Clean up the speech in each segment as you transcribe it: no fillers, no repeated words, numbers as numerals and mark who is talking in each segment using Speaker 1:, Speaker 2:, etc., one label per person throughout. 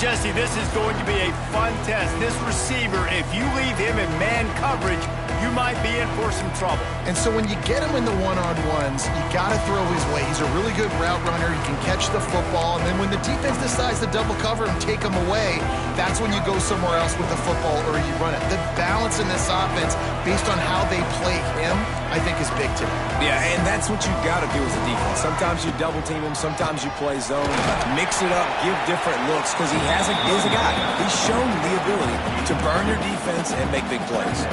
Speaker 1: Jesse, this is going to be a fun test. This receiver, if you leave him in man coverage, you might be in for some trouble.
Speaker 2: And so when you get him in the one-on-ones, you got to throw his way. He's a really good route runner. He can catch the football. And then when the defense decides to double cover and take him away, that's when you go somewhere else with the football or you run it. The balance in this offense, based on how they play him, I think is big today.
Speaker 3: Yeah, and that's what you got to do as a defense. Sometimes you double team him, sometimes you play zone. Mix it up, give different looks, because he's a guy. He's shown the ability to burn your defense and make big plays.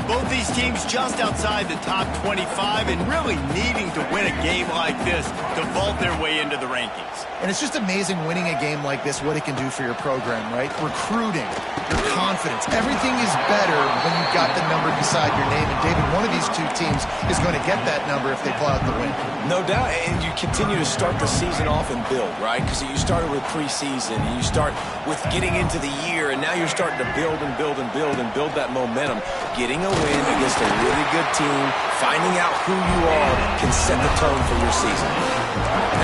Speaker 1: Both these teams just outside the top 25 and really needing to win a game like this to vault their way into the rankings.
Speaker 2: And it's just amazing winning a game like this, what it can do for your program, right? Recruiting, your confidence, everything is better when you've got the number beside your name. And David, one of these two teams is going to get that number if they pull out the win.
Speaker 3: No doubt, and you continue to start the season off and build, right? Because you started with preseason, and you start with getting into the year, and now you're starting to build and build and build and build that momentum. Getting a win against a really good team, finding out who you are, can set the tone for your season.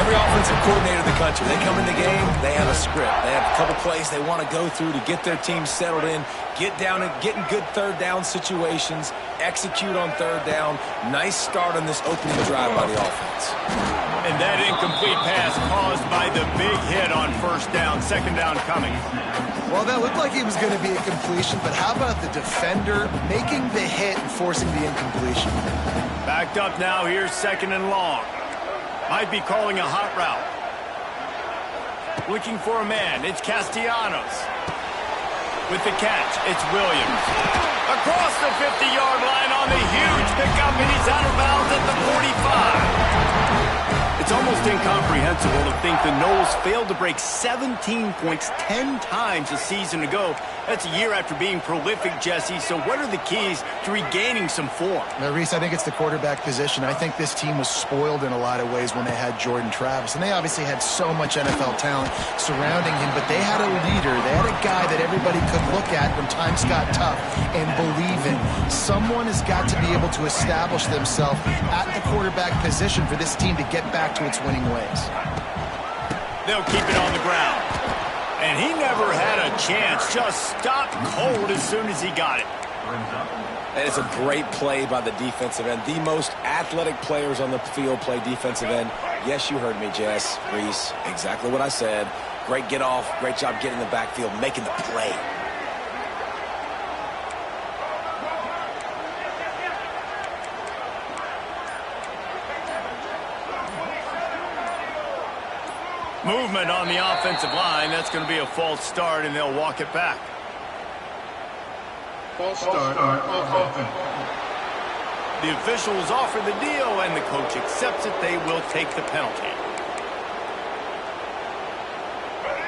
Speaker 3: Every offensive coordinator in the country, they come in the game, they have a script. They have a couple plays they want to go through to get their team settled in, get down and get in good third down situations, execute on third down. Nice start on this opening drive by the offense.
Speaker 1: And that incomplete pass caused by the big hit on first down, second down coming.
Speaker 2: Well, that looked like it was going to be a completion, but how about the defender making the hit and forcing the incompletion?
Speaker 1: Backed up now, here's second and long. Might be calling a hot route. Looking for a man, it's Castellanos. With the catch, it's Williams. Across the 50-yard line on the huge pickup, and he's out of bounds at the 45. It's almost incomprehensible to think the Noles failed to break 17 points 10 times a season ago. That's a year after being prolific, Jesse. So what are the keys to regaining some form?
Speaker 2: Now, Reese, I think it's the quarterback position. I think this team was spoiled in a lot of ways when they had Jordan Travis. And they obviously had so much NFL talent surrounding him, but they had a leader. They had a guy that everybody could look at when times got tough and believe in. Someone has got to be able to establish themselves at the quarterback position for this team to get back to its winning ways.
Speaker 1: They'll keep it on the ground. And he never had a chance. Just stopped cold as soon as he got it.
Speaker 3: And it's a great play by the defensive end. The most athletic players on the field play defensive end. Yes, you heard me, Jess, Reese. Exactly what I said. Great get off. Great job getting in the backfield, making the play.
Speaker 1: Movement on the offensive line. That's going to be a false start, and they'll walk it back.
Speaker 4: False start on offense.
Speaker 1: The officials offer the deal, and the coach accepts it. They will take the penalty.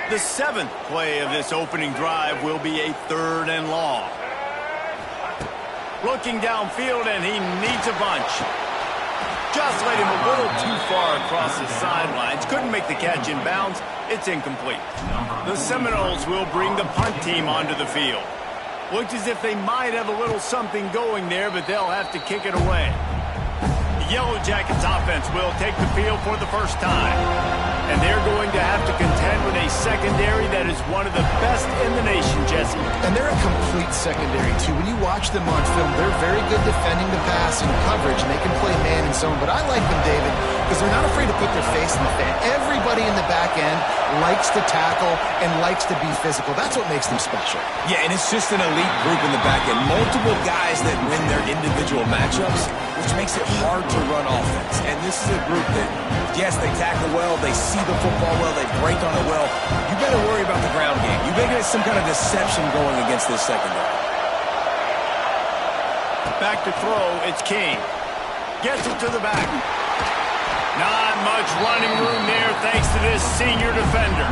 Speaker 1: The seventh play of this opening drive will be a third and long. Looking downfield, and he needs a bunch. Just led him a little too far across the sidelines. Couldn't make the catch in bounds. It's incomplete. The Seminoles will bring the punt team onto the field. Looked as if they might have a little something going there, but they'll have to kick it away. The Yellow Jackets offense will take the field for the first time. And they're going to have to contend with a secondary that is one of the best in the nation, Jesse.
Speaker 2: And they're a complete secondary, too. When you watch them on film, they're very good defending the pass and coverage, and they can play man and zone. But I like them, David, because they're not afraid to put their face in the fan. Everybody in the back end likes to tackle and likes to be physical. That's what makes them special.
Speaker 3: Yeah, and it's just an elite group in the back end. Multiple guys that win their individual matchups, which makes it hard to run offense. And this is a group that, yes, they tackle well, they see the football well, they break on it well. You better worry about the ground game. You better get some kind of deception going against this secondary.
Speaker 1: Back to throw, it's King. Gets it to the back. Not much running room there thanks to this senior defender.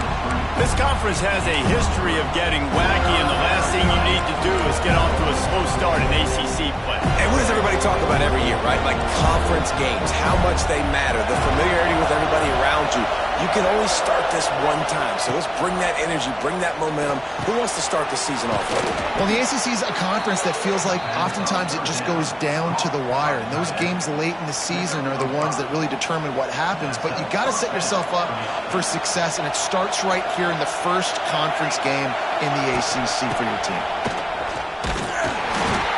Speaker 1: This conference has a history of getting wacky, and the last thing you need to do is get off to a slow start in ACC play.
Speaker 3: And what does everybody talk about every year, right? Like conference games, how much they matter, the familiarity with everybody around you. You can only start this one time, so let's bring that energy, bring that momentum. Who wants to start the season off with it?
Speaker 2: Well, the ACC is a conference that feels like oftentimes it just goes down to the wire, and those games late in the season are the ones that really determine what happens. But you got to set yourself up for success, and it starts right here here in the first conference game in the ACC for your team.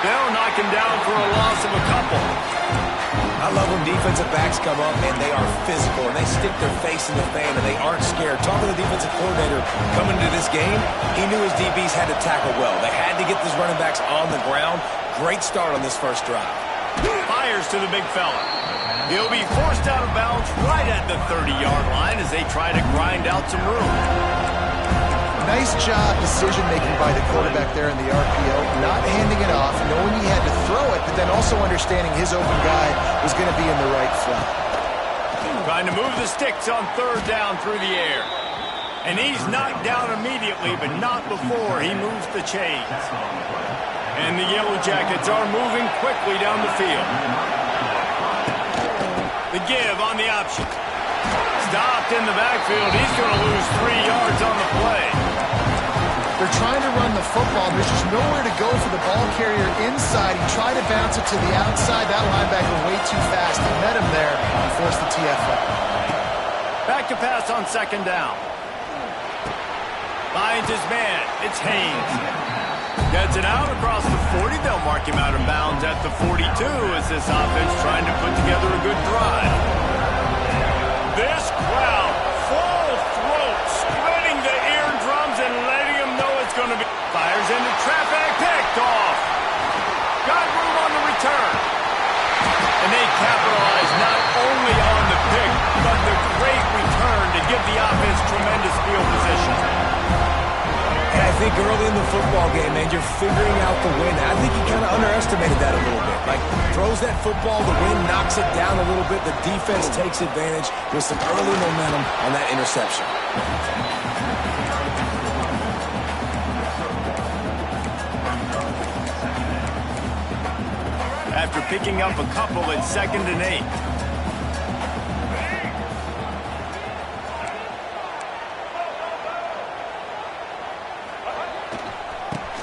Speaker 1: They'll knock him down for a loss of a couple.
Speaker 3: I love when defensive backs come up and they are physical and they stick their face in the fan and they aren't scared. Talking to the defensive coordinator coming into this game, he knew his DBs had to tackle well. They had to get these running backs on the ground. Great start on this first drive.
Speaker 1: Fires to the big fella. He'll be forced out of bounds right at the 30-yard line as they try to grind out some room.
Speaker 2: Nice job decision-making by the quarterback there in the RPO, not handing it off, knowing he had to throw it, but then also understanding his open guy was going to be in the right flat.
Speaker 1: Trying to move the sticks on third down through the air. And he's knocked down immediately, but not before he moves the chains. And the Yellow Jackets are moving quickly down the field. The give on the option. Stopped in the backfield. He's going to lose 3 yards on the play.
Speaker 2: They're trying to run the football. There's just nowhere to go for the ball carrier inside. He tried to bounce it to the outside. That linebacker way too fast. He met him there and forced the TFL.
Speaker 1: Back to pass on second down. Finds his man. It's Haynes. Gets it out across the 40. They'll mark him out of bounds at the 42 as this offense trying to put together a good drive. This crowd, full throat, splitting the eardrums and letting them know it's going to be. Fires into traffic, picked off. Got room on the return. And they capitalize not only on the pick, but the great return to give the offense tremendous field position.
Speaker 3: And I think early in the football game, man, you're figuring out the wind. I think he kind of underestimated that a little bit. Like, throws that football, the wind knocks it down a little bit. The defense takes advantage with some early momentum on that interception.
Speaker 1: After picking up a couple at 2nd and 8.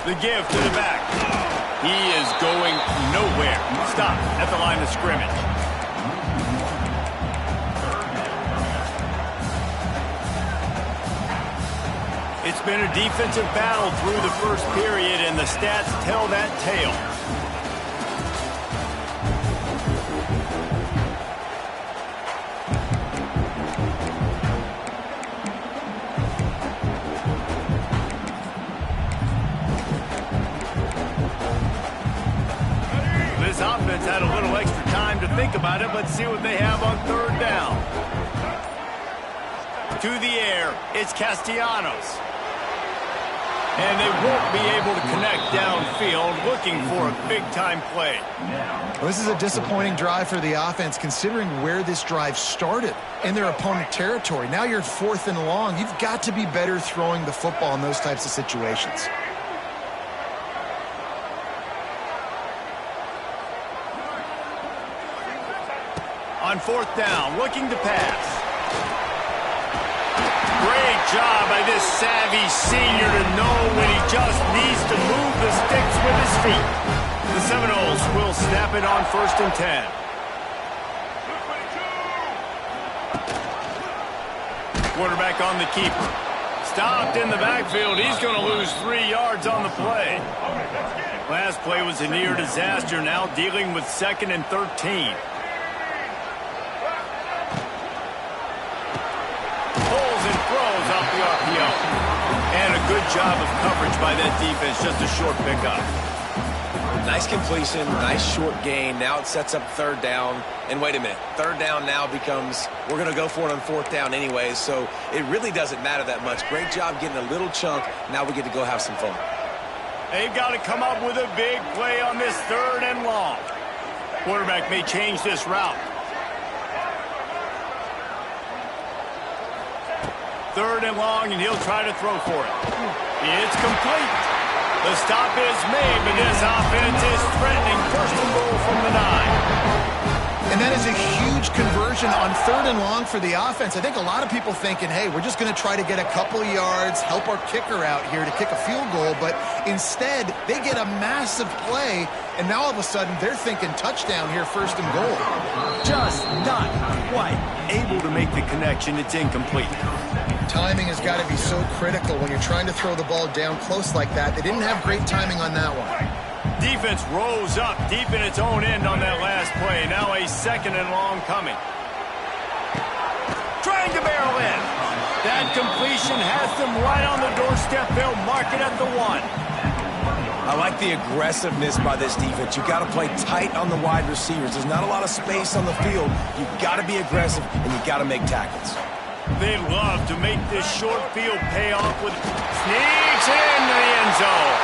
Speaker 1: The give to the back. He is going nowhere. Stop at the line of scrimmage. It's been a defensive battle through the first period, and the stats tell that tale. This offense had a little extra time to think about it. Let's see what they have on third down. To the air, it's Castellanos. And they won't be able to connect downfield, looking for a big-time play.
Speaker 2: Well, this is a disappointing drive for the offense, considering where this drive started in their opponent territory. Now you're 4th and long. You've got to be better throwing the football in those types of situations.
Speaker 1: On 4th down, looking to pass. Great job by this savvy senior to know when he just needs to move the sticks with his feet. The Seminoles will snap it on 1st and 10. Quarterback on the keeper. Stopped in the backfield. He's going to lose 3 yards on the play. Last play was a near disaster. Now dealing with 2nd and 13. Off the RPO. And a good job of coverage by that defense. Just a short pickup.
Speaker 3: Nice completion, nice short gain. Now it sets up 3rd down. And wait a minute, 3rd down now becomes, we're going to go for it on 4th down anyways, so it really doesn't matter that much. Great job getting a little chunk. Now we get to go have some fun.
Speaker 1: They've got to come up with a big play on this 3rd and long. Quarterback may change this route. 3rd and long, and he'll try to throw for it. It's complete. The stop is made, but this offense is threatening 1st and goal from the 9.
Speaker 2: And that is a huge conversion on 3rd and long for the offense. I think a lot of people thinking, hey, we're just going to try to get a couple of yards, help our kicker out here to kick a field goal. But instead, they get a massive play, and now all of a sudden they're thinking touchdown here, 1st and goal.
Speaker 1: Just not quite able to make the connection. It's incomplete.
Speaker 2: Timing has got to be so critical when you're trying to throw the ball down close like that. They didn't have great timing on that one.
Speaker 1: Defense rose up deep in its own end on that last play. Now a second and long coming. Trying to barrel in. That completion has them right on the doorstep. They'll mark it at the 1.
Speaker 3: I like the aggressiveness by this defense. You got to play tight on the wide receivers. There's not a lot of space on the field. You got to be aggressive, and you got to make tackles.
Speaker 1: They love to make this short field pay off with sneaks into the end zone.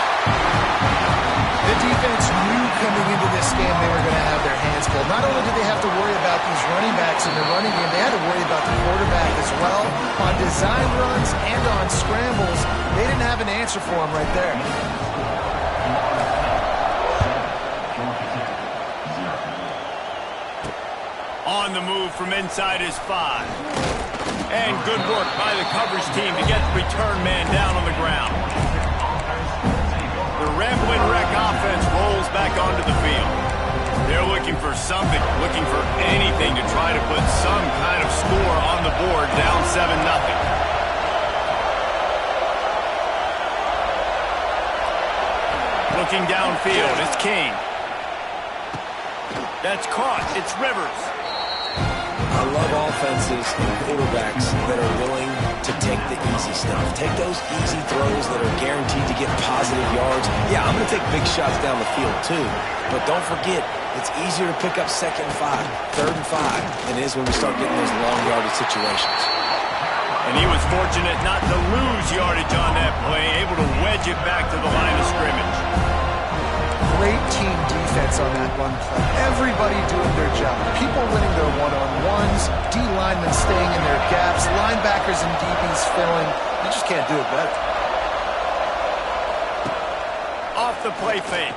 Speaker 2: The defense knew coming into this game they were going to have their hands full. Not only did they have to worry about these running backs in the running game, they had to worry about the quarterback as well. On design runs and on scrambles, they didn't have an answer for him right there.
Speaker 1: On the move from inside his 5. And good work by the coverage team to get the return man down on the ground. The Ramblin' Wreck offense rolls back onto the field. They're looking for something, looking for anything to try to put some kind of score on the board, down 7-0. Looking downfield, it's King. That's caught, it's Rivers.
Speaker 3: I love offenses and quarterbacks that are willing to take the easy stuff. Take those easy throws that are guaranteed to get positive yards. Yeah, I'm going to take big shots down the field too. But don't forget, it's easier to pick up 2nd and 5, 3rd and 5 than it is when we start getting those long yardage situations.
Speaker 1: And he was fortunate not to lose yardage on that play, able to wedge it back to the line of scrimmage.
Speaker 2: Great team defense on that run play. Everybody doing their job. People winning their one-on-ones, D linemen staying in their gaps, linebackers and DBs filling. You just can't do it better.
Speaker 1: Off the play fake.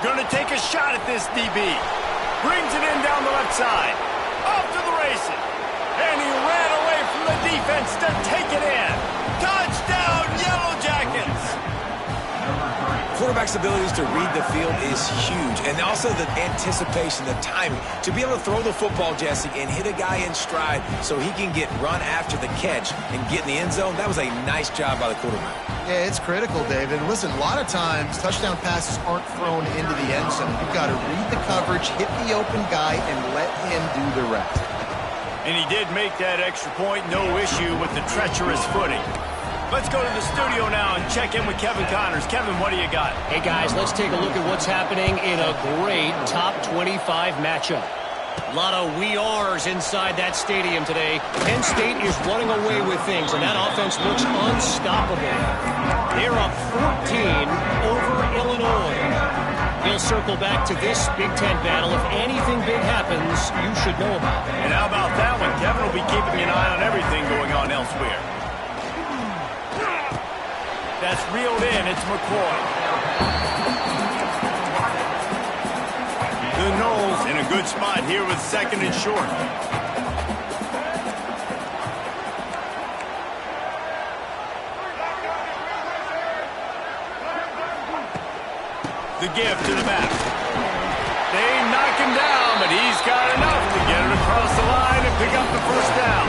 Speaker 1: Gonna take a shot at this DB. Brings it in down the left side. Off to the races. And he ran away from the defense to take it in. Touchdown, Yellow Jackets!
Speaker 3: Quarterback's abilities to read the field is huge, and also the anticipation, the timing. To be able to throw the football, Jesse, and hit a guy in stride so he can get run after the catch and get in the end zone, that was a nice job by the quarterback.
Speaker 2: Yeah, it's critical, David. Listen, a lot of times touchdown passes aren't thrown into the end zone. You've got to read the coverage, hit the open guy, and let him do the rest.
Speaker 1: And he did make that extra point, no issue with the treacherous footing. Let's go to the studio now and check in with Kevin Connors. Kevin, what do you got?
Speaker 5: Hey, guys, let's take a look at what's happening in a great top 25 matchup. A lot of we are's inside that stadium today. Penn State is running away with things, and that offense looks unstoppable. They're up 14 over Illinois. We'll circle back to this Big Ten battle. If anything big happens, you should know about it.
Speaker 1: And how about that one? Kevin will be keeping an eye on everything going on elsewhere. That's reeled in. It's McCoy. The Noles in a good spot here with 2nd and short. The give to the back. They knock him down, but he's got enough to get it across the line and pick up the 1st down.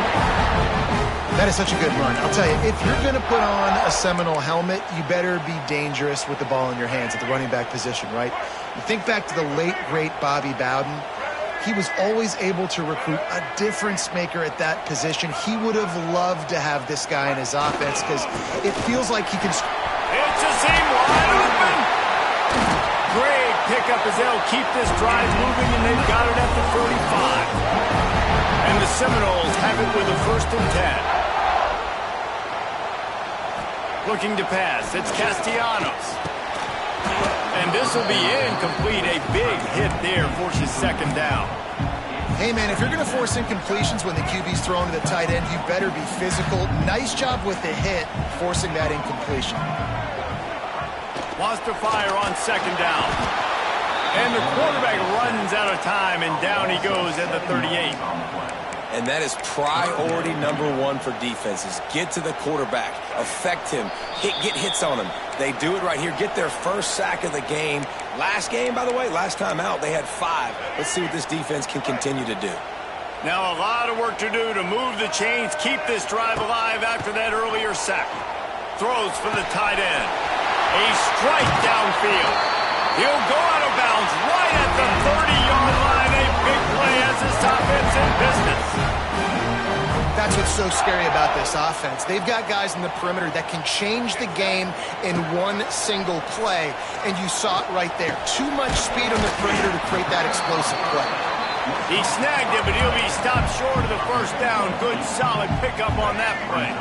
Speaker 2: That is such a good run. I'll tell you, if you're going to put on a Seminole helmet, you better be dangerous with the ball in your hands at the running back position, right? You think back to the late, great Bobby Bowden. He was always able to recruit a difference maker at that position. He would have loved to have this guy in his offense because it feels like he can...
Speaker 1: It's a seam wide open. Great pickup as they'll keep this drive moving, and they've got it at the 45. And the Seminoles have it with a 1st and 10. Looking to pass. It's Castellanos. And this will be incomplete. A big hit there forces 2nd down.
Speaker 2: Hey, man, if you're going to force incompletions when the QB's thrown to the tight end, you better be physical. Nice job with the hit, forcing that incompletion.
Speaker 1: Wants to fire on 2nd down. And the quarterback runs out of time, and down he goes at the 38.
Speaker 3: And that is priority number 1 for defenses. Get to the quarterback. Affect him. Get hits on him. They do it right here. Get their 1st sack of the game. Last game, by the way, last time out, they had 5. Let's see what this defense can continue to do.
Speaker 1: Now a lot of work to do to move the chains, keep this drive alive after that earlier sack. Throws for the tight end. A strike downfield. He'll go out of bounds right at the 30-yard line. A big play as this offense in business.
Speaker 2: That's what's so scary about this offense. They've got guys in the perimeter that can change the game in one single play, and you saw it right there. Too much speed on the perimeter to create that explosive play.
Speaker 1: He snagged it, but he'll be stopped short of the first down. Good, solid pickup on that play.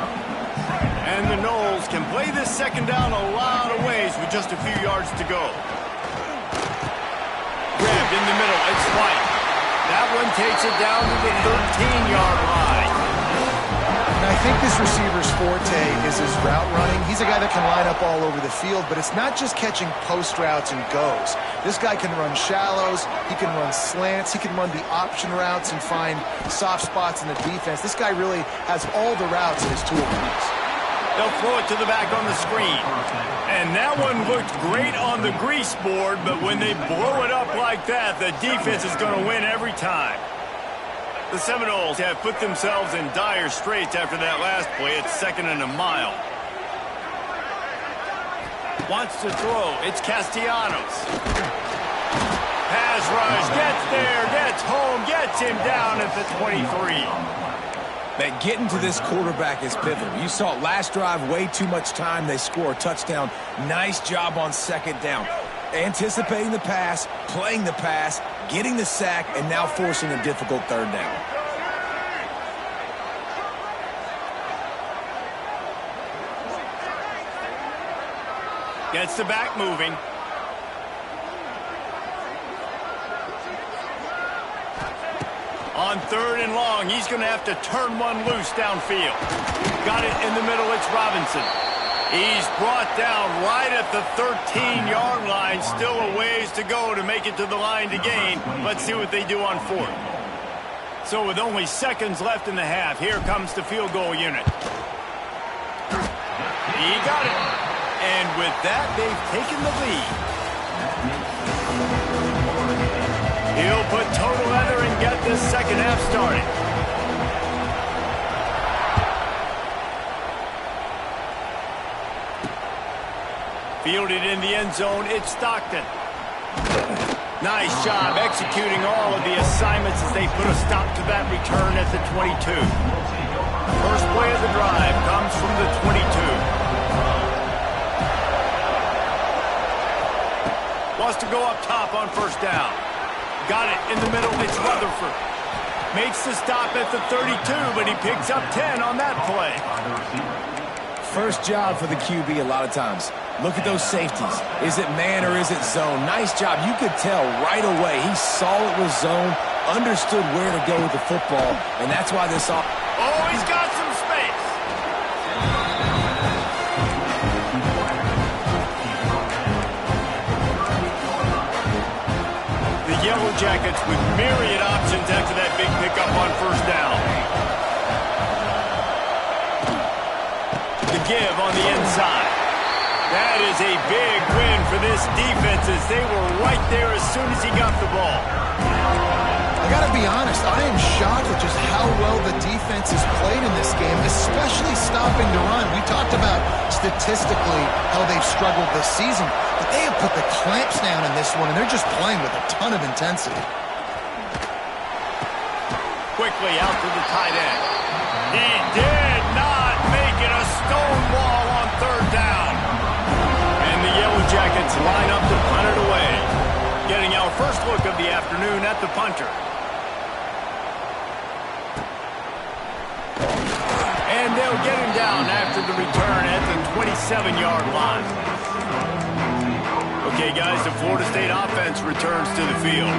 Speaker 1: And the Noles can play this second down a lot of ways with just a few yards to go. Grabbed in the middle. It's White. That one takes it down to the 13-yard line.
Speaker 2: And I think this receiver's forte is his route running. He's a guy that can line up all over the field, but it's not just catching post routes and goes. This guy can run shallows, he can run slants, he can run the option routes and find soft spots in the defense. This guy really has all the routes in his toolbox.
Speaker 1: They'll throw it to the back on the screen. And that one looked great on the grease board, but when they blow it up like that, the defense is going to win every time. The Seminoles have put themselves in dire straits after that last play. It's 2nd and a mile. Wants to throw. It's Castellanos. Pass rush. Gets there. Gets home. Gets him down at the 23.
Speaker 3: Man, getting to this quarterback is pivotal. You saw it last drive, way too much time. They score a touchdown. Nice job on second down. Anticipating the pass, playing the pass, getting the sack, and now forcing a difficult third down.
Speaker 1: Gets the back moving. On 3rd and long, he's going to have to turn one loose downfield. Got it in the middle, it's Robinson. He's brought down right at the 13-yard line. Still a ways to go to make it to the line to gain. Let's see what they do on 4th. So with only seconds left in the half, here comes the field goal unit. He got it. And with that, they've taken the lead. He'll put total leather and get this second half started. Fielded in the end zone, it's Stockton. Nice job executing all of the assignments as they put a stop to that return at the 22. First play of the drive comes from the 22. Wants to go up top on first down. Got it in the middle, it's Rutherford. Makes the stop at the 32, but he picks up 10 on that play.
Speaker 3: First job for the QB a lot of times. Look at those safeties. Is it man or is it zone? Nice job. You could tell right away. He saw it was zone, understood where to go with the football, and that's why this off.
Speaker 1: Oh, he's got some space. The Yellow Jackets with myriad options after that big pickup on first down. The give on the inside. That is a big win for this defense as they were right there as soon as he got the ball.
Speaker 2: I got to be honest, I am shocked at just how well the defense has played in this game, especially stopping the run. We talked about statistically how they've struggled this season, but they have put the clamps down in this one, and they're just playing with a ton of intensity.
Speaker 1: Quickly out to the tight end. He did not make it a stone wall on third down. And the Yellow Jackets line up to punt it away. Getting our first look of the afternoon at the punter. And they'll get him down after the return at the 27-yard line. Okay, guys, the Florida State offense returns to the field.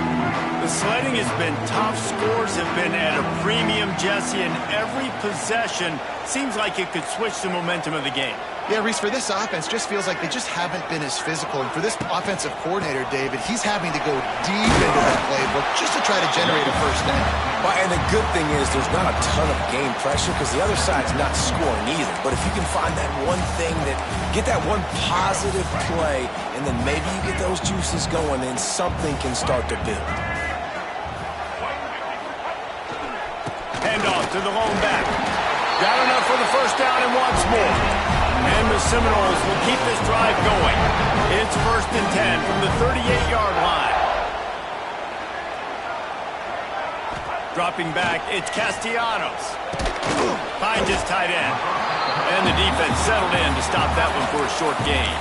Speaker 1: The sledding has been tough. Scores have been at a premium, Jesse, and every possession seems like it could switch the momentum of the game.
Speaker 2: Yeah, Reese, for this offense, just feels like they just haven't been as physical. And for this offensive coordinator, David, he's having to go deep into the playbook just to try to generate a first down.
Speaker 3: And the good thing is there's not a ton of game pressure because the other side's not scoring either. But if you can find that one thing, get that one positive play, and then maybe you get those juices going, then something can start to build.
Speaker 1: to the lone back. Got enough for the first down and wants more. And the Seminoles will keep this drive going. It's 1st and 10 from the 38-yard line. Dropping back, it's Castellanos. Finds his tight end. And the defense settled in to stop that one for a short gain.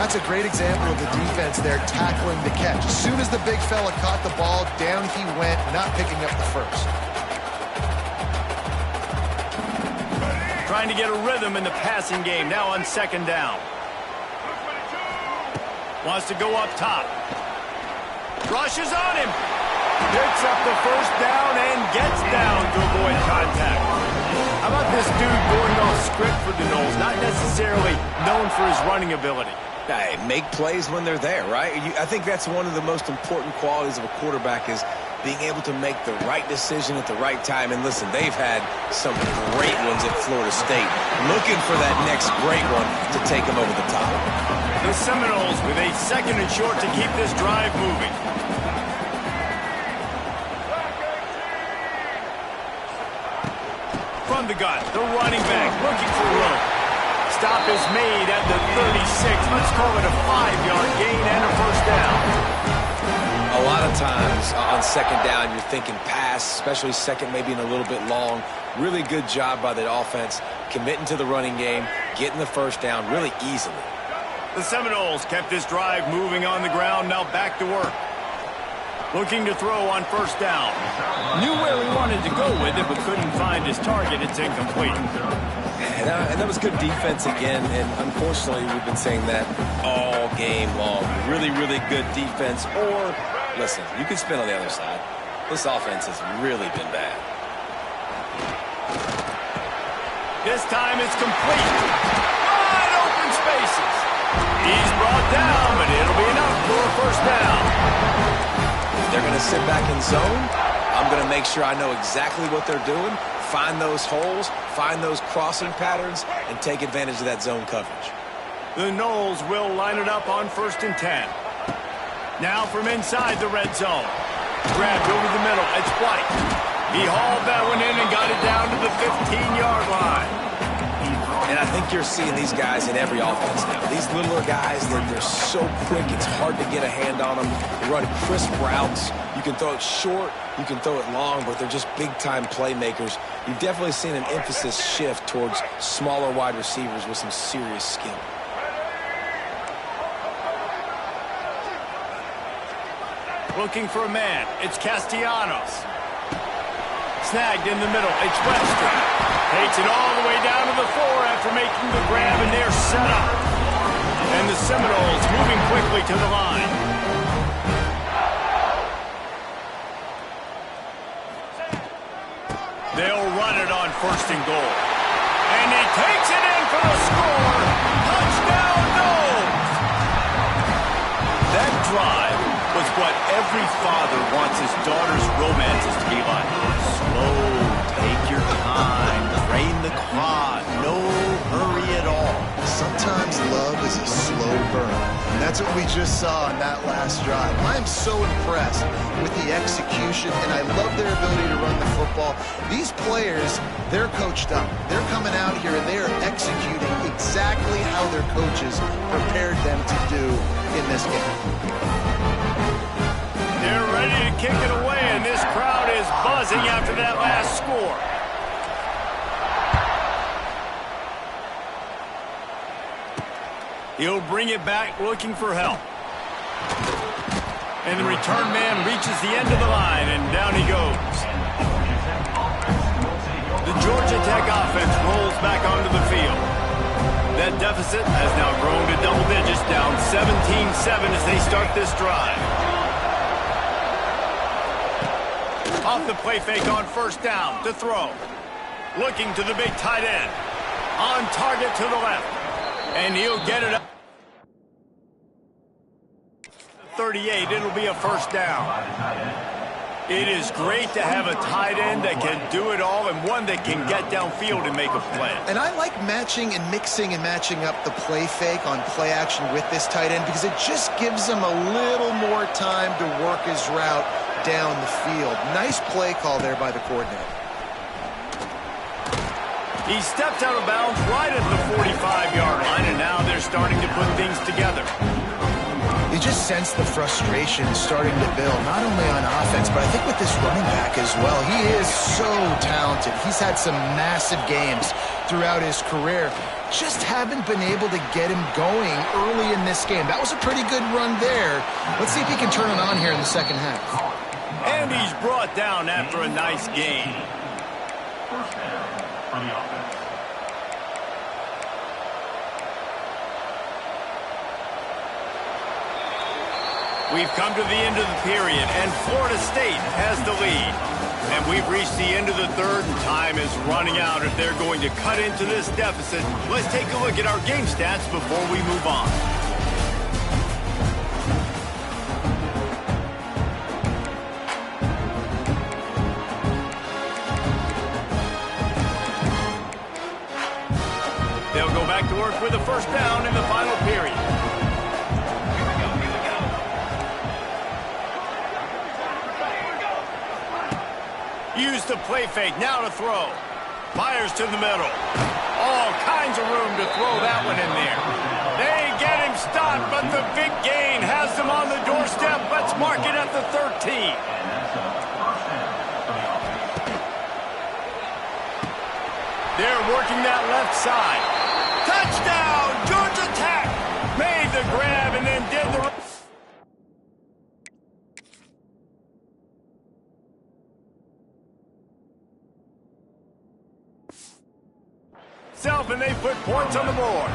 Speaker 2: That's a great example of the defense there tackling the catch. As soon as the big fella caught the ball, down he went, not picking up the first.
Speaker 1: Trying to get a rhythm in the passing game, now on 2nd down. Wants to go up top. Rushes on him. Picks up the first down and gets down to avoid contact. How about this dude going off script for the Noles? Not necessarily known for his running ability.
Speaker 3: Hey, make plays when they're there, right? I think that's one of the most important qualities of a quarterback is being able to make the right decision at the right time. And listen, they've had some great ones at Florida State. Looking for that next great one to take them over the top.
Speaker 1: The Seminoles with a 2nd and short to keep this drive moving. From the gun, the running back looking for room. Stop is made at the 36. Let's call it a 5-yard gain and a first down.
Speaker 3: A lot of times on 2nd down, you're thinking pass, especially 2nd, maybe in a little bit long. Really good job by the offense, committing to the running game, getting the first down really easily.
Speaker 1: The Seminoles kept this drive moving on the ground, now back to work. Looking to throw on 1st down. Knew where he wanted to go with it, but couldn't find his target. It's incomplete.
Speaker 3: And that was good defense again, and unfortunately, we've been saying that all game long. Really, really good defense, or, listen, you can spin on the other side. This offense has really been bad.
Speaker 1: This time it's complete. Wide open spaces. He's brought down, but it'll be enough for a first down.
Speaker 3: They're going to sit back in zone. I'm going to make sure I know exactly what they're doing, find those holes, find those crossing patterns, and take advantage of that zone coverage.
Speaker 1: The Noles will line it up on 1st and 10. Now from inside the red zone. Grabbed over the middle. It's White. He hauled that one in and got it down to the 15-yard line.
Speaker 3: And I think you're seeing these guys in every offense now. These littler guys, they're so quick, it's hard to get a hand on them. They run crisp routes. You can throw it short, you can throw it long, but they're just big-time playmakers. You've definitely seen an emphasis shift towards smaller wide receivers with some serious skill.
Speaker 1: Looking for a man. It's Castellanos. Snagged in the middle. It's Webster. Takes it all the way down to the 4 after making the grab, and they're set up. And the Seminoles moving quickly to the line. They'll run it on 1st and goal. And he takes it in for the score. Touchdown, Noles! That drive was what every father wants his daughter's romances to be like. Slow, take your time, drain the clock, no hurry at all.
Speaker 2: Sometimes love is a slow burn, and that's what we just saw on that last drive. I am so impressed with the execution, and I love their ability to run the football. These players, they're coached up. They're coming out here, and they are executing exactly how their coaches prepared them to do in this game.
Speaker 1: They're ready to kick it away, and this crowd is buzzing after that last score. He'll bring it back looking for help. And the return man reaches the end of the line, and down he goes. The Georgia Tech offense rolls back onto the field. That deficit has now grown to double digits, down 17-7 as they start this drive. Off the play fake on 1st down to throw. Looking to the big tight end. On target to the left. And he'll get it up. 38, it'll be a first down. It is great to have a tight end that can do it all and one that can get downfield and make a play.
Speaker 2: And I like matching and mixing and matching up the play fake on play action with this tight end because it just gives him a little more time to work his route down the field. Nice play call there by the coordinator.
Speaker 1: He stepped out of bounds right at the 45-yard line, and now they're starting to put things together.
Speaker 2: You just sense the frustration starting to build, not only on offense, but I think with this running back as well. He is so talented. He's had some massive games throughout his career. Just haven't been able to get him going early in this game. That was a pretty good run there. Let's see if he can turn it on here in the second half.
Speaker 1: And he's brought down after a nice gain.
Speaker 4: First down for the offense.
Speaker 1: We've come to the end of the period, and Florida State has the lead. And we've reached the end of the third, and time is running out if they're going to cut into this deficit. Let's take a look at our game stats before we move on. They'll go back to work with a first down in the final period. Used the play fake, now to throw. Fires to the middle. All kinds of room to throw that one in there. They get him stopped, but the big gain has them on the doorstep. Let's mark it at the 13. They're working that left side. Touchdown! Georgia Tech made the grab and then did the... and they put points on the board.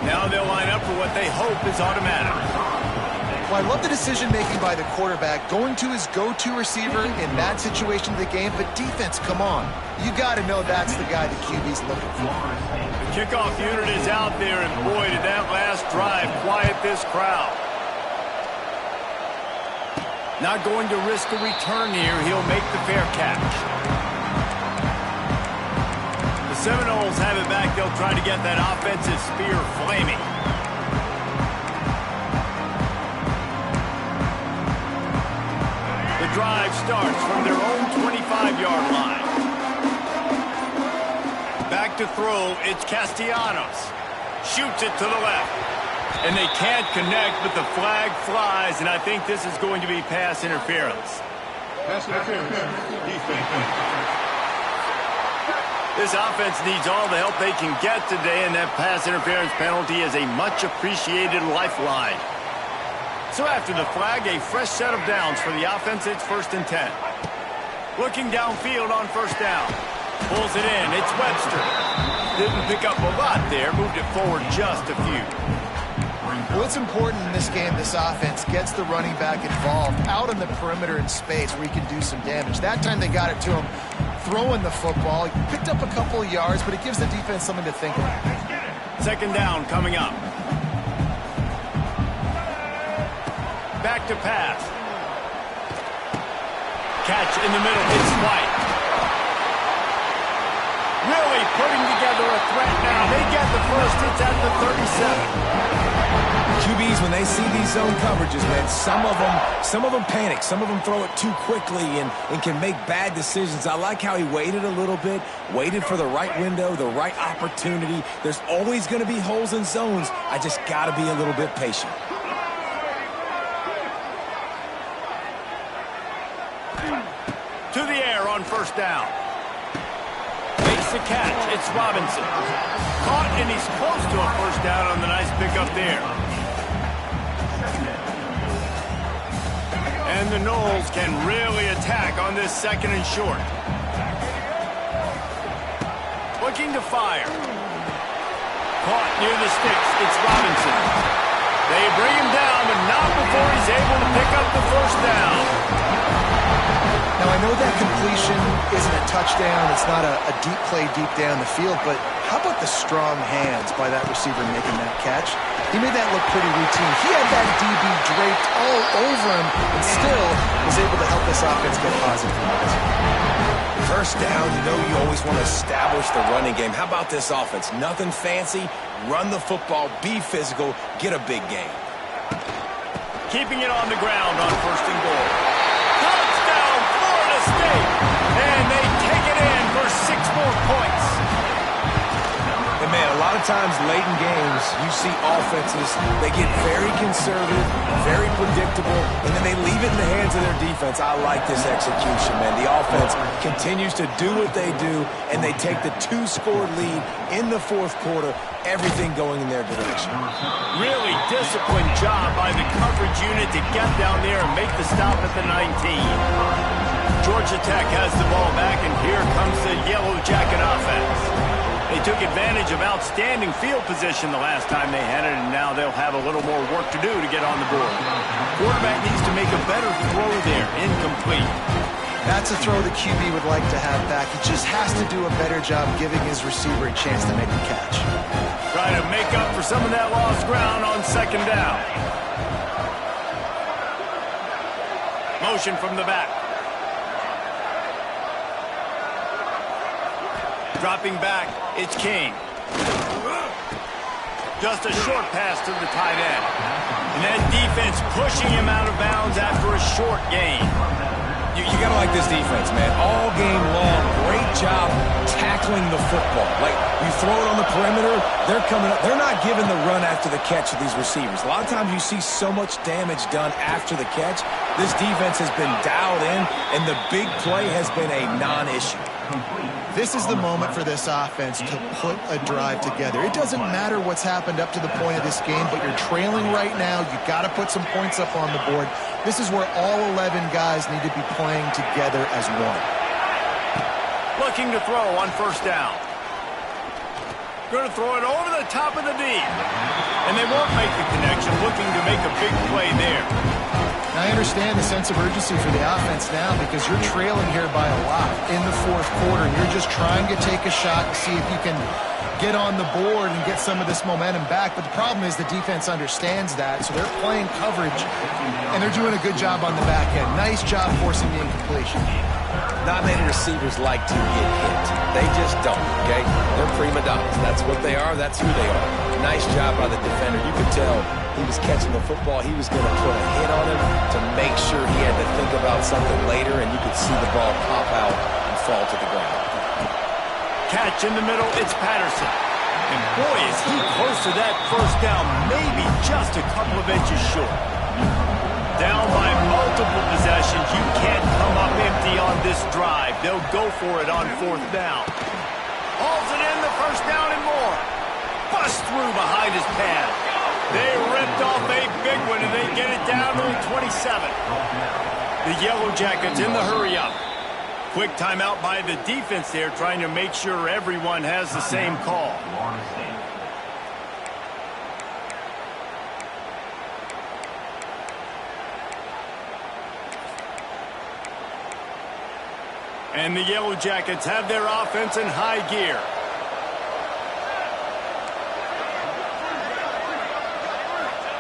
Speaker 1: Now they'll line up for what they hope is automatic.
Speaker 2: Well, I love the decision-making by the quarterback, going to his go-to receiver in that situation of the game, but defense, come on. You got to know that's the guy the QB's looking for.
Speaker 1: The kickoff unit is out there, and boy, did that last drive quiet this crowd. Not going to risk a return here. He'll make the fair catch. Seminoles have it back. They'll try to get that offensive spear flaming. The drive starts from their own 25-yard line. Back to throw, it's Castellanos. Shoots it to the left. And they can't connect, but the flag flies, and I think this is going to be pass interference.
Speaker 4: Pass interference. Defense.
Speaker 1: This offense needs all the help they can get today, and that pass interference penalty is a much-appreciated lifeline. So after the flag, a fresh set of downs for the offense. It's 1st and 10. Looking downfield on first down. Pulls it in. It's Webster. Didn't pick up a lot there. Moved it forward just a few.
Speaker 2: What's important in this game, this offense gets the running back involved out on the perimeter in space where he can do some damage. That time they got it to him throwing the football. He picked up a couple of yards, but it gives the defense something to think about.
Speaker 1: Second down coming up. Back to pass. Catch in the middle. It's White. Really putting together a threat now. They get the first. It's at the 37.
Speaker 3: QBs, when they see these zone coverages, man, some of them panic. Some of them throw it too quickly and can make bad decisions. I like how he waited a little bit, waited for the right window, the right opportunity. There's always going to be holes in zones. I just got to be a little bit patient.
Speaker 1: To the air on first down. Makes the catch. It's Robinson. Caught, and he's close to a first down on the nice pickup there. And the Noles can really attack on this second and short. Looking to fire. Caught near the sticks. It's Robinson. They bring him down, but not before he's able to pick up the first down.
Speaker 2: Now, I know that completion isn't a touchdown. It's not a deep play deep down the field, but how about the strong hands by that receiver making that catch? He made that look pretty routine. He had that DB draped all over him and still was able to help this offense get positive yards.
Speaker 3: First down, you know you always want to establish the running game. How about this offense? Nothing fancy. Run the football, be physical, get a big gain.
Speaker 1: Keeping it on the ground on first and goal. Touchdown, Florida State! And they take it in for 6 more points.
Speaker 3: man, a lot of times late in games, you see offenses, they get very conservative, very predictable, and then they leave it in the hands of their defense. I like this execution, man. The offense continues to do what they do, and they take the 2-score lead in the fourth quarter, everything going in their direction.
Speaker 1: Really disciplined job by the coverage unit to get down there and make the stop at the 19. Georgia Tech has the ball back, and here comes the Yellow Jacket offense. They took advantage of outstanding field position the last time they had it, and now they'll have a little more work to do to get on the board. Quarterback needs to make a better throw there. Incomplete.
Speaker 2: That's a throw the QB would like to have back. He just has to do a better job giving his receiver a chance to make the catch.
Speaker 1: Try to make up for some of that lost ground on second down. Motion from the back. Dropping back, it's King. Just a short pass to the tight end. And that defense pushing him out of bounds after a short gain.
Speaker 3: You got to like this defense, man. All game long, great job tackling the football. Like, you throw it on the perimeter, they're coming up. They're not giving the run after the catch to these receivers. A lot of times you see so much damage done after the catch. This defense has been dialed in, and the big play has been a non-issue.
Speaker 2: This is the moment for this offense to put a drive together. It doesn't matter what's happened up to the point of this game, but you're trailing right now. You've got to put some points up on the board. This is where all 11 guys need to be playing together as one.
Speaker 1: Looking to throw on first down. Going to throw it over the top of the D. And they won't make the connection, looking to make a big play there.
Speaker 2: I understand the sense of urgency for the offense now because you're trailing here by a lot in the fourth quarter. You're just trying to take a shot and see if you can get on the board and get some of this momentum back. But the problem is the defense understands that, so they're playing coverage, and they're doing a good job on the back end. Nice job forcing the incompletion.
Speaker 3: Not many receivers like to get hit. They just don't, okay? They're prima donnas. That's what they are. That's who they are. Nice job by the defender. You could tell he was catching the football. He was going to put a hit on him to make sure he had to think about something later, and you could see the ball pop out and fall to the ground.
Speaker 1: Catch in the middle, it's Patterson. And boy, is he close to that first down, maybe just a couple of inches short. Down by multiple possessions, you can't come up empty on this drive. They'll go for it on fourth down. Hauls it in, the first down and more. Bust through behind his pad. They ripped off a big one, and they get it down to the 27. The Yellow Jackets in the hurry-up. Quick timeout by the defense there, trying to make sure everyone has the same call. And the Yellow Jackets have their offense in high gear.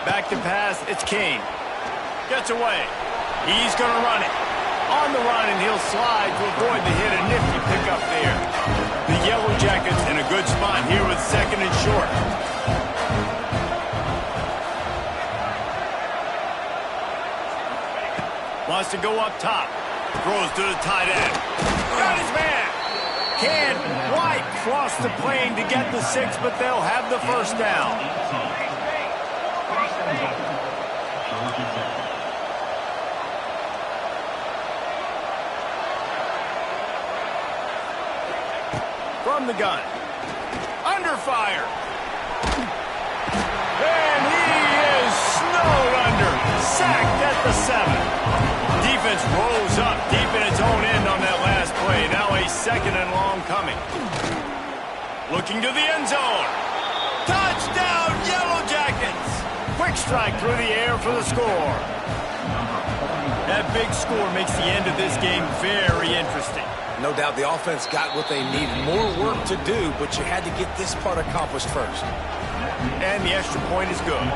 Speaker 1: Back to pass, it's King. Gets away. He's going to run it. On the run, and he'll slide to avoid the hit. A nifty pickup there. The Yellow Jackets in a good spot here with second and short. Wants to go up top. Throws to the tight end. Got his man. Can't quite cross the plane to get the 6, but they'll have the first down. From the gun. Under fire. And he is snowed under. Sacked at the 7. Defense rolls up deep in its own end on that last play. Now a second and long coming. Looking to the end zone. Touchdown, Yellow Jackets. Quick strike through the air for the score. That big score makes the end of this game very interesting.
Speaker 3: No doubt the offense got what they needed. More work to do, but you had to get this part accomplished first.
Speaker 1: And the extra point is good.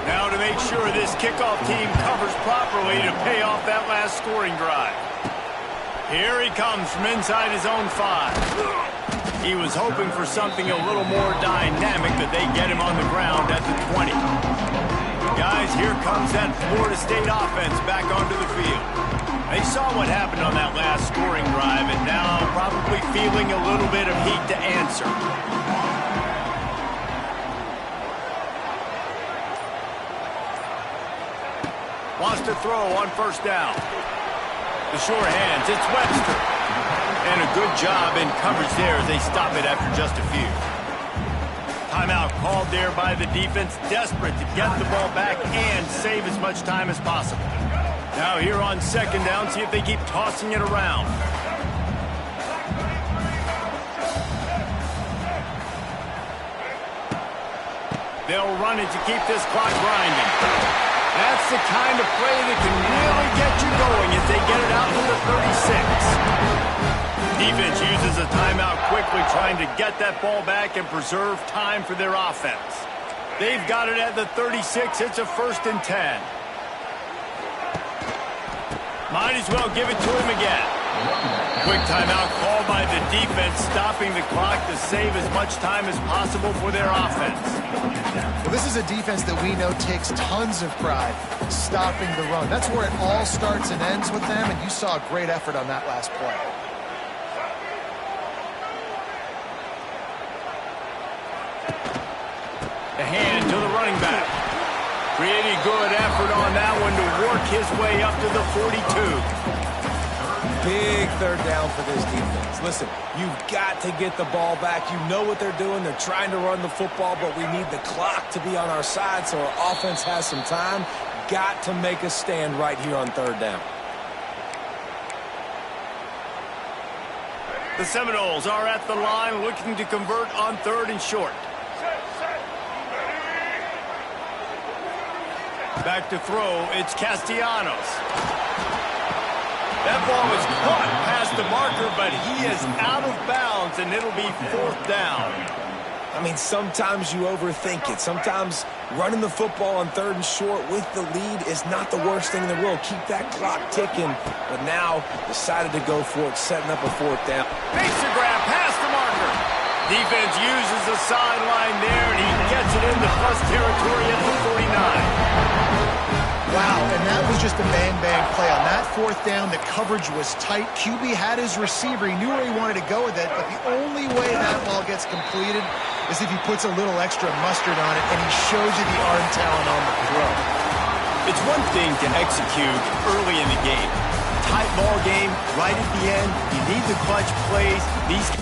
Speaker 1: Now to make sure this kickoff team covers properly to pay off that last scoring drive. Here he comes from inside his own 5. He was hoping for something a little more dynamic, but they get him on the ground at the 20. Guys, here comes that Florida State offense back onto the field. They saw what happened on that last scoring drive, and now probably feeling a little bit of heat to answer. Wants to throw on first down. The sure hands, it's Webster. And a good job in coverage there as they stop it after just a few. Timeout called there by the defense, desperate to get the ball back and save as much time as possible. Now here on second down, see if they keep tossing it around. They'll run it to keep this clock grinding. That's the kind of play that can really get you going as they get it out to the 36. Defense uses a timeout quickly, trying to get that ball back and preserve time for their offense. They've got it at the 36. It's a 1st and 10. Might as well give it to him again. Quick timeout called by the defense, stopping the clock to save as much time as possible for their offense.
Speaker 2: Well, this is a defense that we know takes tons of pride stopping the run. That's where it all starts and ends with them, and you saw a great effort on that last play.
Speaker 1: The hand to the running back. Pretty good effort on that one to work his way up to the 42.
Speaker 3: Big third down for this defense. Listen, you've got to get the ball back. You know what they're doing. They're trying to run the football, but we need the clock to be on our side so our offense has some time. Got to make a stand right here on third down.
Speaker 1: The Seminoles are at the line looking to convert on 3rd and short. Back to throw, it's Castellanos. That ball was caught past the marker, but he is out of bounds, and it'll be 4th down.
Speaker 3: I mean, sometimes you overthink it. Sometimes running the football on 3rd and short with the lead is not the worst thing in the world. Keep that clock ticking, but now decided to go for it, setting up a 4th down.
Speaker 1: Makes the grab past the marker. Defense uses the sideline there, and he gets it into plus territory at the 49.
Speaker 2: Wow, and that was just a bang-bang play. On that 4th down, the coverage was tight. QB had his receiver. He knew where he wanted to go with it, but the only way that ball gets completed is if he puts a little extra mustard on it, and he shows you the arm talent on the throw.
Speaker 1: It's one thing to execute early in the game. Tight ball game, right at the end, you need the clutch plays. These